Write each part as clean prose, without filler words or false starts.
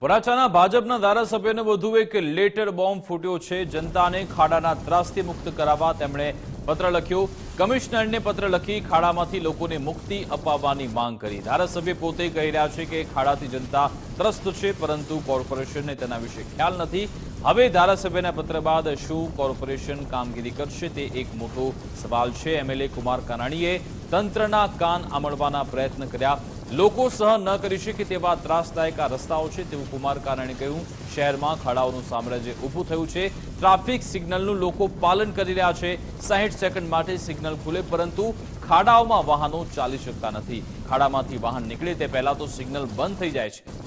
વરાછાના ભાજપના ધારાસભ્યને વધુ એક લેટર બોમ્બ ફૂટ્યો છે। જનતાને ખાડાના ત્રાસથી મુક્ત કરાવવા તેમણે પત્ર લખ્યો। કમિશનરને પત્ર લખી ખાડામાંથી લોકોને મુક્તિ અપાવવાની માંગ કરી। ધારાસભ્ય પોતે કહી રહ્યા છે કે ખાડાથી જનતા ત્રસ્ત છે, પરંતુ કોર્પોરેશનને તેના વિશે ખ્યાલ નથી। હવે ધારાસભ્યના પત્ર બાદ શું કોર્પોરેશન કામગીરી કરશે તે એક મોટો સવાલ છે। એમએલએ કુમાર કાનાણીએ તંત્રના કાન આમળવાના પ્રયત્ન કર્યા। લોકો સહન ન કરી શકે તેવા ત્રાસદાયક આ રસ્તાઓ છે તેવું કુમાર કાનાણીએ કહ્યું। શહેરમાં ખાડાઓનું સામ્રાજ્ય ઊભું થયું છે। ટ્રાફિક સિગ્નલનું લોકો પાલન કરી રહ્યા છે। 60 સેકન્ડ માટે સિગ્નલ ખુલે, પરંતુ ખાડાઓમાં વાહનો ચાલી શકતા નથી। ખાડામાંથી વાહન નીકળે તે પહેલા તો સિગ્નલ બંધ થઈ જાય છે।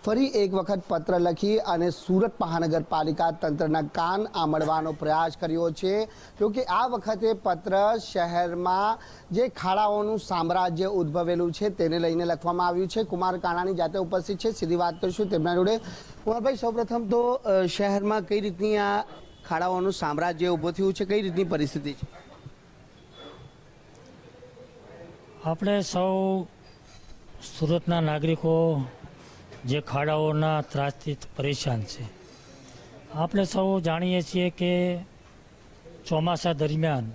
ફરી એક વખત પત્ર લખી અને સુરત મહાનગરપાલિકા તંત્રના કાન આમળવાનો પ્રયાસ કર્યો છે। જોકે આ વખતે પત્ર શહેરમાં જે ખાડાઓનું સામ્રાજ્ય ઉદ્ભવેલું છે તેને લઈને લખવામાં આવ્યું છે। કુમાર કાનાણી જાતે ઉપસ્થિત છે, સીધી વાત કરીશું તેમના જોડે। કુમારભાઈ, સૌપ્રથમ તો શહેરમાં કઈ રીતની આ ખાડાઓનું સામ્રાજ્ય ઊભું થયું છે, કઈ રીતની પરિસ્થિતિ છે? આપણે સૌ સુરતના નાગરિકો જે ખાડાઓના ત્રાસથી પરેશાન છે। આપણે સૌ જાણીએ છીએ કે ચોમાસા દરમિયાન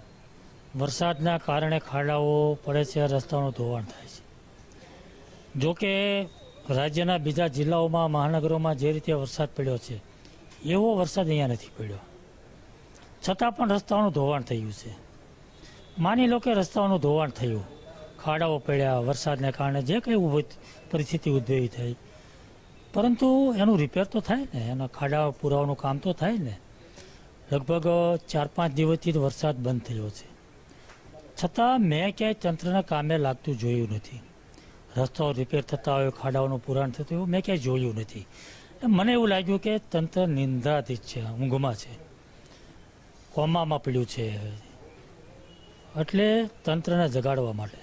વરસાદના કારણે ખાડાઓ પડે છે, રસ્તાઓનું ધોવાણ થાય છે। જોકે રાજ્યના બીજા જિલ્લાઓમાં, મહાનગરોમાં જે રીતે વરસાદ પડ્યો છે એવો વરસાદ અહીંયા નથી પડ્યો, છતાં પણ રસ્તાઓનું ધોવાણ થયું છે। માની લો કે રસ્તાઓનું ધોવાણ થયું, ખાડાઓ પડ્યા, વરસાદને કારણે જે કંઈ પરિસ્થિતિ ઉદ્ભવી થઈ, પરંતુ એનું રિપેર તો થાય ને, એના ખાડા પુરાવાનું કામ તો થાય ને। લગભગ 4-5 દિવસથી જ વરસાદ બંધ થયો છે, છતાં મેં ક્યાંય તંત્રના કામે લાગતું જોયું નથી। રસ્તાઓ રિપેર થતા હોય, ખાડાઓનું પુરાણ થતું એવું મેં ક્યાંય જોયું નથી। મને એવું લાગ્યું કે તંત્ર નિંદ્રાધીન છે, ઊંઘમાં છે, કોમામાં પડ્યું છે। એટલે તંત્રને જગાડવા માટે,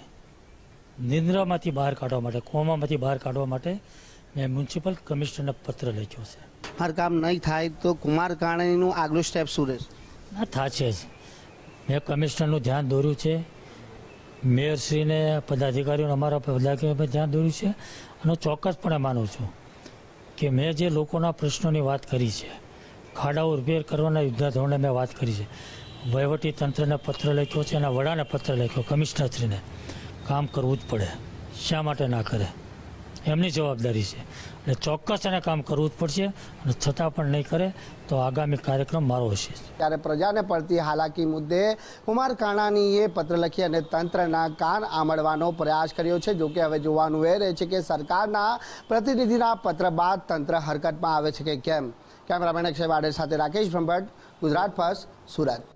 નિંદ્રામાંથી બહાર કાઢવા માટે, કોમામાંથી બહાર કાઢવા માટે મેં મ્યુનિસિપલ કમિશનરને પત્ર લખ્યો છે। મારું કામ નહીં થાય તો કુમાર કાનાણીનું આગલું સ્ટેપ શું રહેશે? ના થશે જ। મેં કમિશનરનું ધ્યાન દોર્યું છે, મેયરશ્રીને, પદાધિકારીઓને, અમારા પદાધિકારીઓને ધ્યાન દોર્યું છે, અને ચોક્કસપણે માનું છું કે મેં જે લોકોના પ્રશ્નોની વાત કરી છે, ખાડાઓ રિપેર કરવાના યુદ્ધ ધોરણે મેં વાત કરી છે, વહીવટી તંત્રને પત્ર લખ્યો છે અને વડાને પત્ર લખ્યો, કમિશનરશ્રીને કામ કરવું જ પડે, શા માટે ના કરે, એમની જવાબદારી છે, એટલે ચોક્કસ એને કામ કરવું જ પડશે, અને છતાં પણ નહીં કરે તો આગામી કાર્યક્રમ મારો હશે। ત્યારે પ્રજાને પડતી હાલાકી મુદ્દે કુમાર કાનાણીએ પત્ર લખી અને તંત્રના કાન આમળવાનો પ્રયાસ કર્યો છે। જોકે હવે જોવાનું એ રહે છે કે સરકારના પ્રતિનિધિના પત્ર બાદ તંત્ર હરકતમાં આવે છે કે કેમ। કેમેરામેન અક્ષય વાડેર સાથે રાકેશ બ્રહ્મભટ્ટ, ગુજરાત ફર્સ્ટ, સુરત।